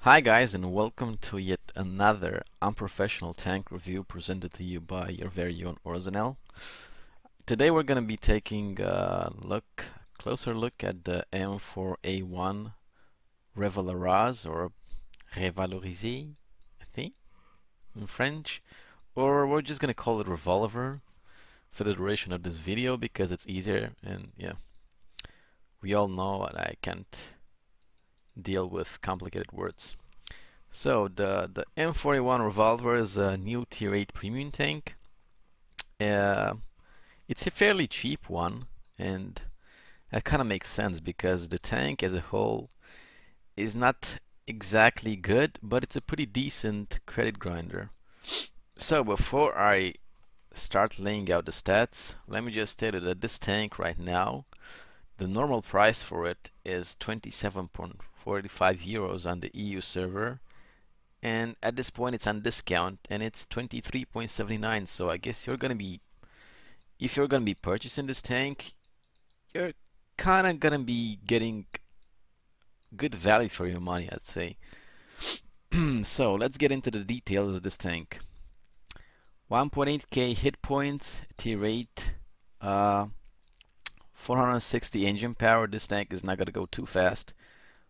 Hi guys, and welcome to yet another unprofessional tank review presented to you by your very own orzanel. Today we're going to be taking a closer look at the M4A1 Revalorise or Revalorise, I think, in French, or we're just going to call it Revolver for the duration of this video because it's easier, and yeah, we all know that I can't deal with complicated words. So the M4A1 Revolver is a new Tier 8 premium tank. It's a fairly cheap one, and that kind of makes sense because the tank as a whole is not exactly good, but it's a pretty decent credit grinder. So before I start laying out the stats, let me just state that this tank right now, the normal price for it is 27.45 euros on the EU server, and at this point it's on discount and it's 23.79. So I guess if you're gonna be purchasing this tank, you're kinda gonna be getting good value for your money, I'd say. So let's get into the details of this tank. 1.8k hit points, tier 8, 460 engine power. This tank is not gonna go too fast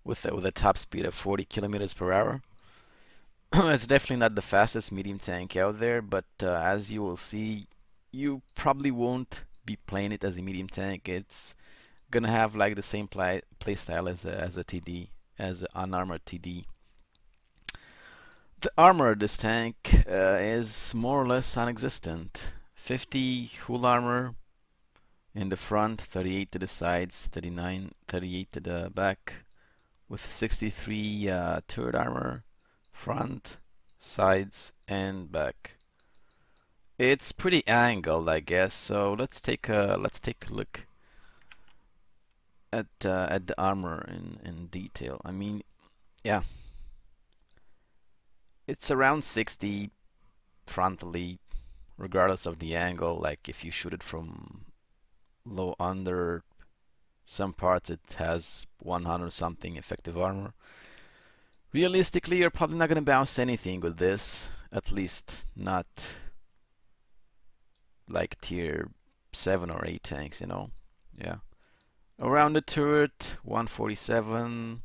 with a top speed of 40 kilometers per hour. It's definitely not the fastest medium tank out there, but as you will see, you probably won't be playing it as a medium tank. It's gonna have like the same play style as a TD, as an unarmored TD. The armor of this tank is more or less non-existent. 50 hull armor in the front, 38 to the sides, 38 to the back, with 63 turret armor, front, sides, and back. It's pretty angled, I guess. So let's take a look at the armor in detail. I mean, yeah, it's around 60 frontally, regardless of the angle. Like if you shoot it from low under some parts, it has 100 something effective armor. Realistically, you're probably not going to bounce anything with this, at least not like tier 7 or 8 tanks, you know. Yeah. Around the turret, 147,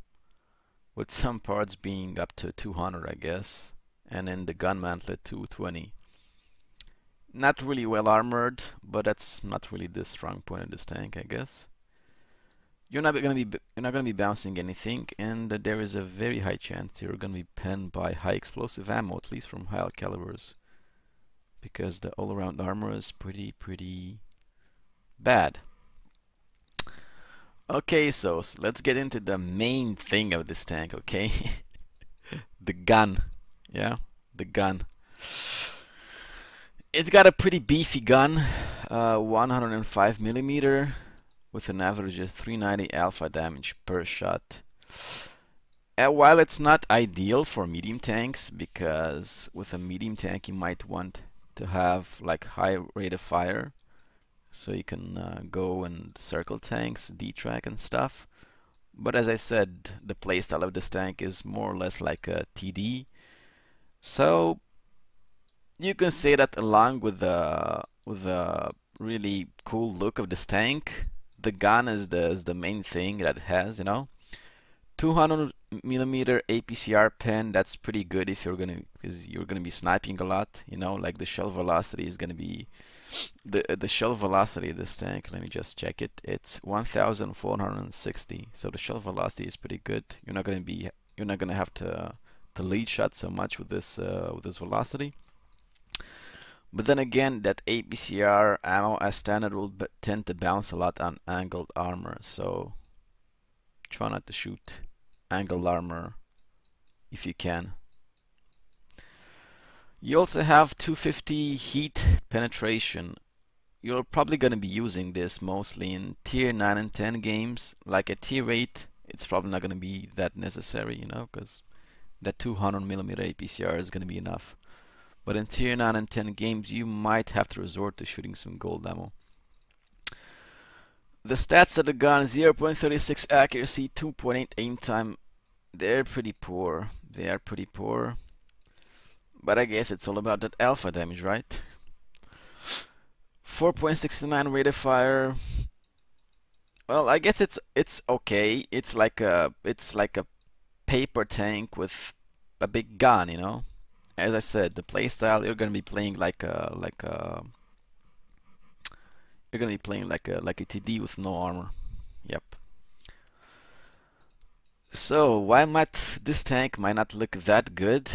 with some parts being up to 200, I guess. And in the gun mantlet, 220. Not really well armored, but that's not really the strong point of this tank, I guess. You're not gonna be bouncing anything, and there is a very high chance you're gonna be penned by high explosive ammo, at least from high calibers, because the all-around armor is pretty bad. Okay, so let's get into the main thing of this tank, okay? The gun. Yeah, the gun. It's got a pretty beefy gun, 105 millimeter, with an average of 390 alpha damage per shot. While it's not ideal for medium tanks, because with a medium tank you might want to have like high rate of fire, so you can go and circle tanks, D-track and stuff. But as I said, the playstyle of this tank is more or less like a TD. So you can say that along with the really cool look of this tank, the gun is the main thing that it has, you know. 200 millimeter APCR pen, that's pretty good if because you're gonna be sniping a lot, you know. Like the shell velocity is gonna be the shell velocity of this tank. Let me just check it. It's 1,460. So the shell velocity is pretty good. You're not gonna have to lead shot so much with this velocity. But then again, that APCR ammo as standard will tend to bounce a lot on angled armor, so try not to shoot angled armor if you can. You also have 250 heat penetration. You're probably going to be using this mostly in tier 9 and 10 games. Like at tier 8, it's probably not going to be that necessary, you know, because that 200 millimeter APCR is going to be enough. But in tier 9 and 10 games, you might have to resort to shooting some gold ammo. The stats of the gun: 0.36 accuracy, 2.8 aim time, They're pretty poor. They are pretty poor. But I guess it's all about that alpha damage, right? 4.69 rate of fire. Well, I guess it's okay. It's like a paper tank with a big gun, you know. As I said, the playstyle you're gonna be playing you're gonna be playing like a TD with no armor. Yep. So why might this tank might not look that good?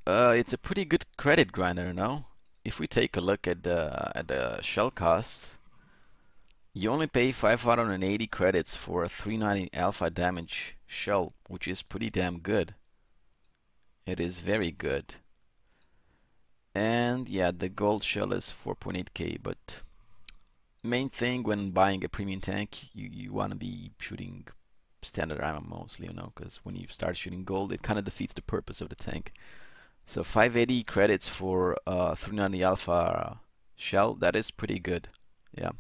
It's a pretty good credit grinder, no? If we take a look at the shell costs, you only pay 580 credits for a 390 alpha damage shell, which is pretty damn good. It is very good. And yeah, the gold shell is 4.8k, but main thing when buying a premium tank, you want to be shooting standard ammo mostly, you know, because when you start shooting gold, it kind of defeats the purpose of the tank. So 580 credits for 390 alpha shell, that is pretty good. Yeah.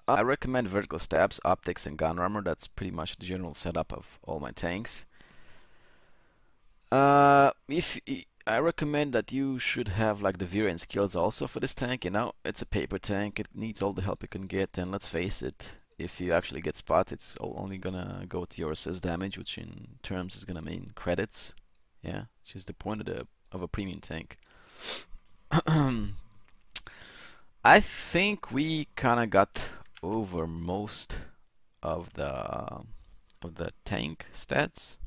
I recommend vertical stabs, optics, and gun armor. That's pretty much the general setup of all my tanks. I recommend that you should have like the variant skills also for this tank. You know, it's a paper tank. It needs all the help it can get, and let's face it, if you actually get spot, it's only gonna go to your assist damage, which in terms is gonna mean credits. Yeah, which is the point of a premium tank. I think we kind of got over most of the tank stats.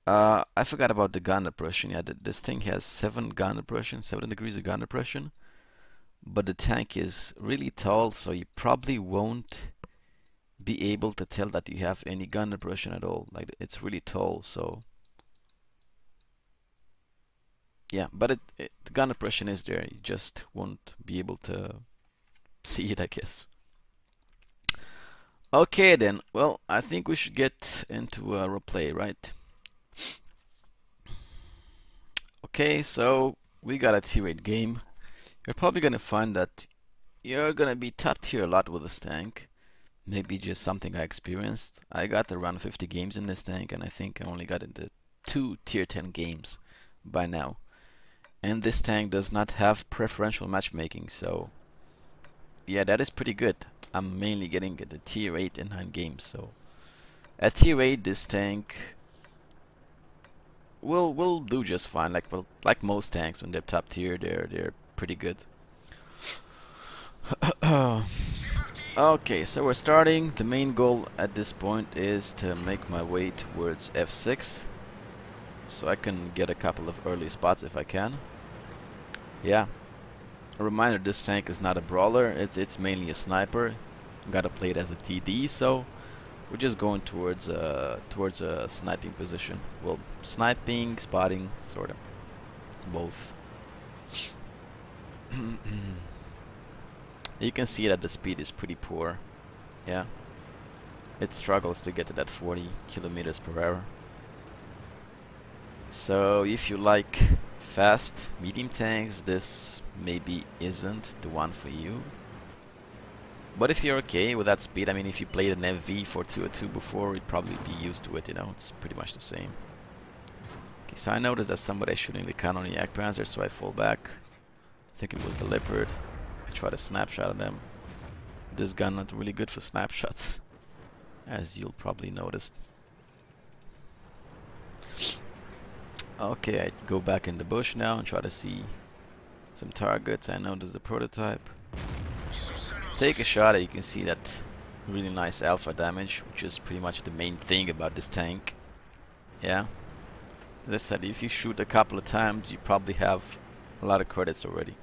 I forgot about the gun depression. Yeah, this thing has 7 gun depression, 7 degrees of gun depression, but the tank is really tall, so you probably won't be able to tell that you have any gun depression at all. Like, it's really tall, so yeah, but the gun depression is there. You just won't be able to see it, I guess. Okay then, well, I think we should get into a replay, right? Okay, so we got a tier 8 game. You're probably gonna find that you're gonna be top tier a lot with this tank. Maybe just something I experienced. I got around 50 games in this tank, and I think I only got into 2 tier 10 games by now. And this tank does not have preferential matchmaking, so yeah, that is pretty good. I'm mainly getting the tier 8 and 9 games, so at tier 8 this tank will do just fine. Like most tanks when they're top tier, they're pretty good. Okay, so we're starting. The main goal at this point is to make my way towards F6, so I can get a couple of early spots if I can. Yeah. A reminder: this tank is not a brawler. It's mainly a sniper. Gotta play it as a TD, so we're just going towards a sniping position. Well, sniping, spotting, sort of both. You can see that the speed is pretty poor. Yeah, it struggles to get to that 40 kilometers per hour. So if you like fast medium tanks, this maybe isn't the one for you. But if you're okay with that speed, I mean, if you played an FV for 202 before, you'd probably be used to it, you know, it's pretty much the same. Okay, so I noticed that somebody's shooting the cannon Panzer, so I fall back. I think it was the Leopard. I try to snapshot at them. This gun not really good for snapshots, as you'll probably notice. Okay, I go back in the bush now and try to see some targets. I notice the prototype. Take a shot at, you can see that really nice alpha damage, which is pretty much the main thing about this tank. Yeah, as I said, if you shoot a couple of times, you probably have a lot of credits already.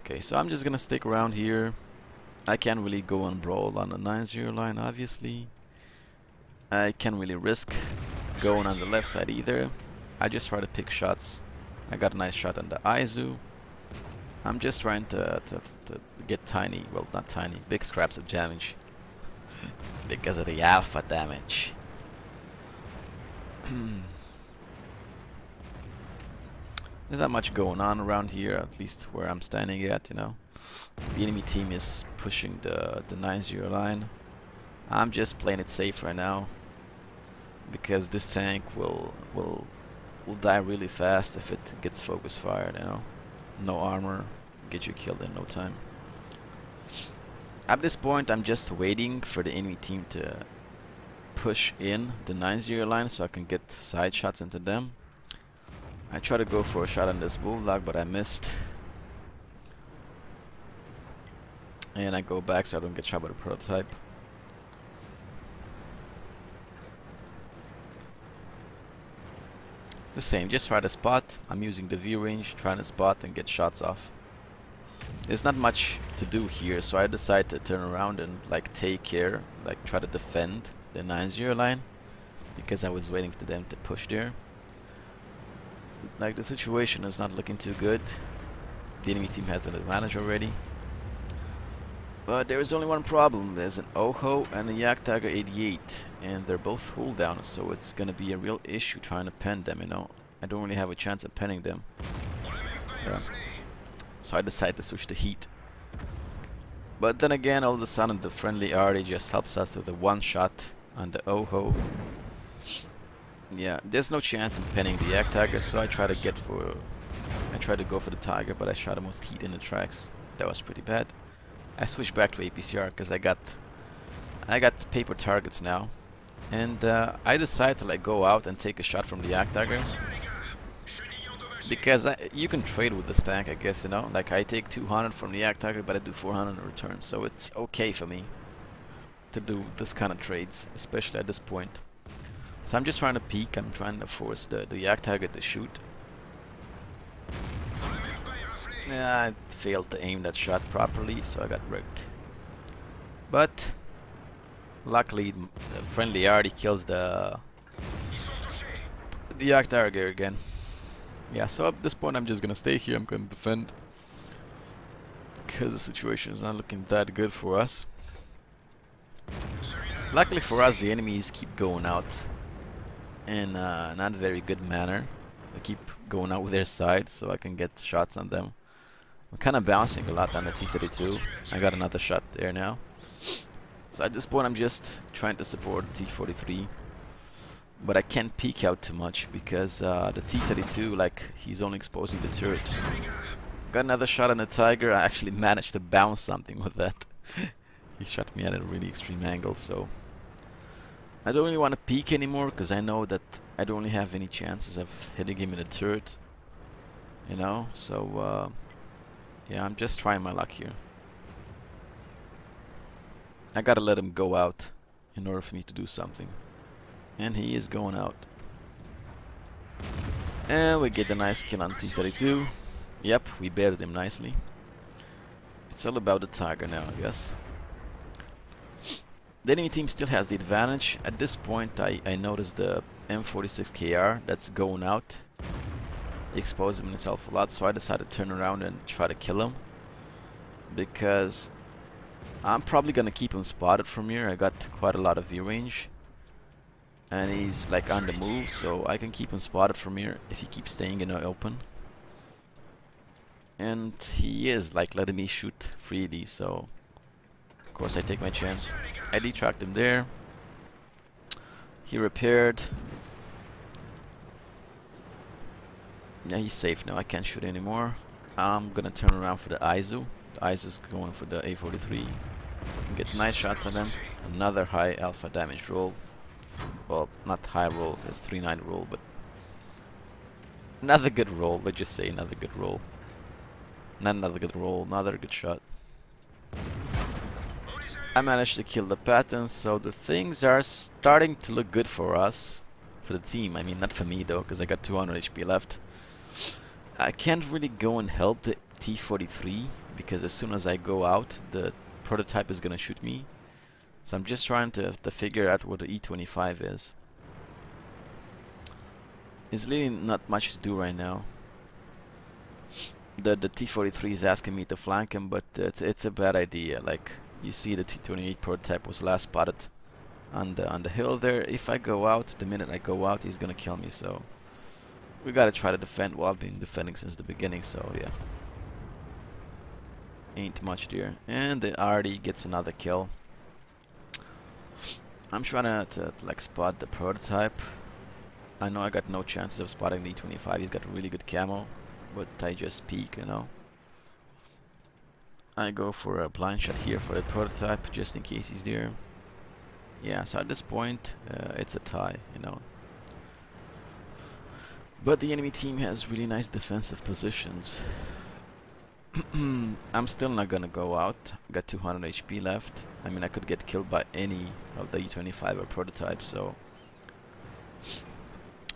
Okay, so I'm just gonna stick around here. I can't really go and brawl on the 9-0 line, obviously. I can't really risk going on the left side either. I just try to pick shots. I got a nice shot on the Izu. I'm just trying to get tiny, well, not tiny, big scraps of damage because of the alpha damage. There's not much going on around here, at least where I'm standing at, you know. The enemy team is pushing the 9-0 line. I'm just playing it safe right now, because this tank will die really fast if it gets focus fired, you know. No armor, get you killed in no time. At this point, I'm just waiting for the enemy team to push in the 9-0 line so I can get side shots into them. I try to go for a shot on this bulldog, but I missed. And I go back so I don't get shot by the prototype. The same, just try to spot. I'm using the V range, trying to spot and get shots off. There's not much to do here, so I decide to turn around and like take care, like try to defend the 9-0 line, because I was waiting for them to push there. Like, the situation is not looking too good. The enemy team has an advantage already. But there is only one problem. There's an OHO and a Yak Tiger 88, and they're both hold down, so it's gonna be a real issue trying to pen them, you know. I don't really have a chance of penning them. Yeah. So I decided to switch to heat. But then again, all of a sudden the friendly RD just helps us with the one shot on the OHO. Yeah, there's no chance in penning the Yak Tiger, so I tried to go for the Tiger, but I shot him with heat in the tracks. That was pretty bad. I switched back to APCR because I got paper targets now, and I decided to like go out and take a shot from the Yak Tiger, because you can trade with this tank, I guess, you know. Like, I take 200 from the Yak Tiger, but I do 400 in return, so it's okay for me to do this kind of trades, especially at this point. So I'm just trying to peek. I'm trying to force the Yak Tiger to shoot. Yeah, I failed to aim that shot properly, so I got rigged. But luckily, the friendly already kills the Yak Tiger again. Yeah, so at this point I'm just gonna stay here. I'm gonna defend, because the situation is not looking that good for us. Luckily for us, the enemies keep going out in not very good manner. They keep going out with their side, so I can get shots on them. I'm kind of bouncing a lot on the T-32. I got another shot there now. So at this point I'm just trying to support the T-43. But I can't peek out too much because the T-32, like, he's only exposing the turret. Got another shot on the Tiger. I actually managed to bounce something with that. He shot me at a really extreme angle, so I don't really want to peek anymore, because I know that I don't really have any chances of hitting him in the turret, you know. So yeah, I'm just trying my luck here. I gotta let him go out in order for me to do something. And he is going out. And we get a nice kill on T-32. Yep, we baited him nicely. It's all about the Tiger now, I guess. The enemy team still has the advantage. At this point, I noticed the M46 KR that's going out. He exposed himself a lot, so I decided to turn around and try to kill him, because I'm probably gonna keep him spotted from here. I got quite a lot of view range, and he's like on the move, so I can keep him spotted from here if he keeps staying in the open. And he is like letting me shoot freely, so of course I take my chance. I detracked him there. He repaired. Yeah, he's safe now. I can't shoot anymore. I'm gonna turn around for the Izu. The Izu's going for the A43. Can get nice shots on them. Another high alpha damage roll. Well, not high roll, it's 3-9 roll, but another good roll. Let's just say another good roll. Not another good roll, another good shot. I managed to kill the Patton, so the things are starting to look good for us, for the team. I mean, not for me though, because I got 200 HP left. I can't really go and help the T-43, because as soon as I go out, the prototype is gonna shoot me. So I'm just trying to figure out what the E-25 is. It's really not much to do right now. The T-43 is asking me to flank him, but it's a bad idea. Like, you see, the T-28 prototype was last spotted on the hill there. If I go out, the minute I go out, he's gonna kill me. So We gotta try to defend. Well, I've been defending since the beginning, so yeah. Ain't much there. And the already gets another kill. I'm trying to like spot the prototype. I know I got no chances of spotting the E25. He's got really good camo, but I just peek, you know. I go for a blind shot here for the prototype, just in case he's there. Yeah, so at this point, it's a tie, you know. But the enemy team has really nice defensive positions. I'm still not gonna go out. Got 200 HP left. I mean, I could get killed by any of the E25 or prototypes, so...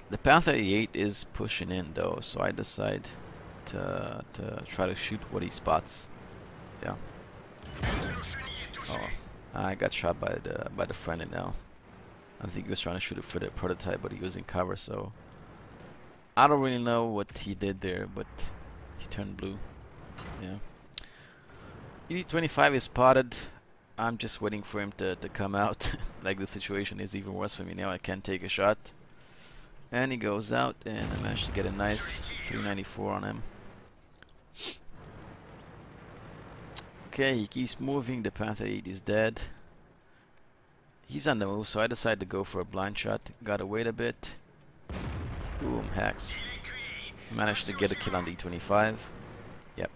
The Panther 88 is pushing in though, so I decide to try to shoot what he spots. Yeah. Oh, I got shot by the friendly now. I think he was trying to shoot it for the prototype, but he was in cover, so I don't really know what he did there, but he turned blue. Yeah. E25 is spotted. I'm just waiting for him to come out. Like, the situation is even worse for me now. I can't take a shot. And he goes out, and I managed to get a nice 394 on him. Okay, he keeps moving. The Panther 8 is dead. He's on the move, so I decided to go for a blind shot. Gotta wait a bit. Boom, hacks. Managed to get a kill on the E25. Yep.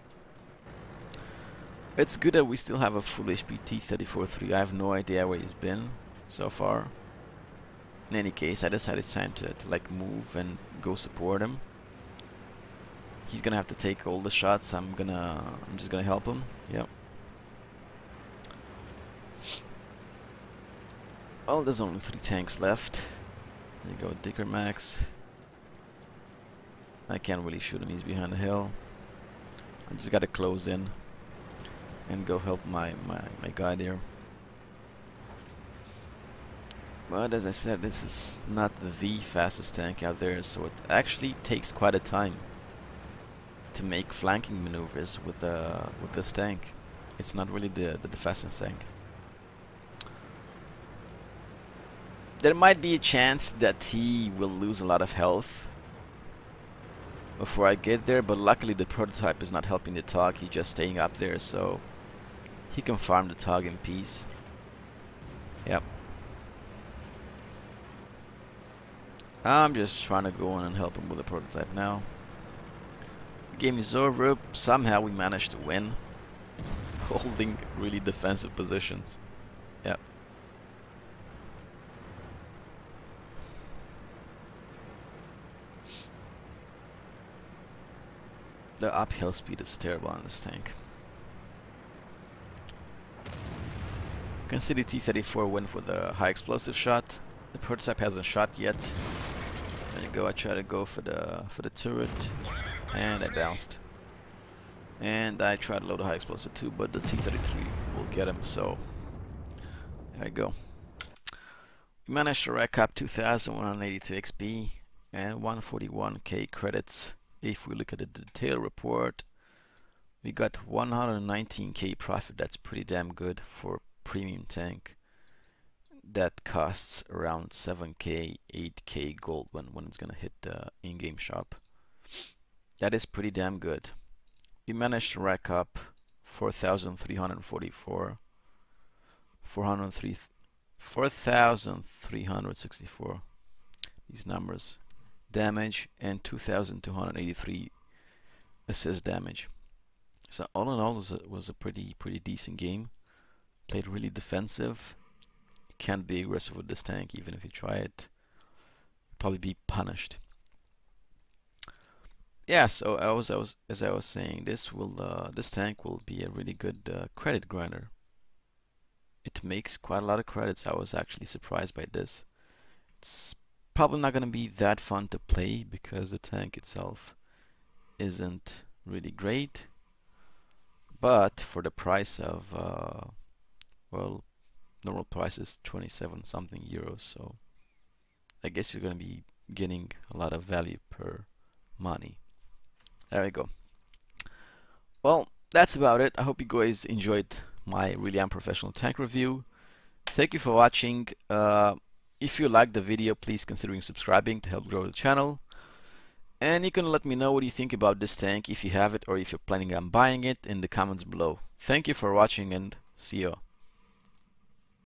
It's good that we still have a full HP T-34-3. I have no idea where he's been so far. In any case, I decided it's time to like move and go support him. He's gonna have to take all the shots. I'm just gonna help him. Yep. Well, there's only 3 tanks left. There you go, Dicker Max. I can't really shoot him. He's behind the hill. I just gotta close in and go help my guy there. But as I said, this is not the fastest tank out there, so it actually takes quite a time to make flanking maneuvers with this tank. It's not really the fastest tank. There might be a chance that he will lose a lot of health before I get there, but luckily the prototype is not helping the TOG. He's just staying up there, so he can farm the TOG in peace. Yep. I'm just trying to go in and help him with the prototype now. The game is over. Somehow we managed to win. Holding really defensive positions. Yep. The uphill speed is terrible on this tank. You can see the T-34 went for the high explosive shot. The prototype hasn't shot yet. There you go. I try to go for the turret, and I bounced. And I tried to load a high explosive too, but the T-33 will get him. So there you go. We managed to rack up 2,182 XP and 141k credits. If we look at the detail report, we got 119k profit. That's pretty damn good for a premium tank that costs around 7k, 8k gold when it's gonna hit the in-game shop. That is pretty damn good. We managed to rack up 4,344, 4,364. These numbers. Damage and 2,283 assist damage. So all in all, was a pretty decent game. Played really defensive. You can't be aggressive with this tank, even if you try it. You'll probably be punished. Yeah. So as I was saying, this tank will be a really good credit grinder. It makes quite a lot of credits. I was actually surprised by this. It's probably not going to be that fun to play because the tank itself isn't really great, but for the price of well, normal price is 27 something euros, so I guess you're going to be getting a lot of value per money. There we go. Well, that's about it. I hope you guys enjoyed my really unprofessional tank review. Thank you for watching. If you liked the video, please consider subscribing to help grow the channel. And you can let me know what you think about this tank, if you have it or if you're planning on buying it, in the comments below. Thank you for watching and see you.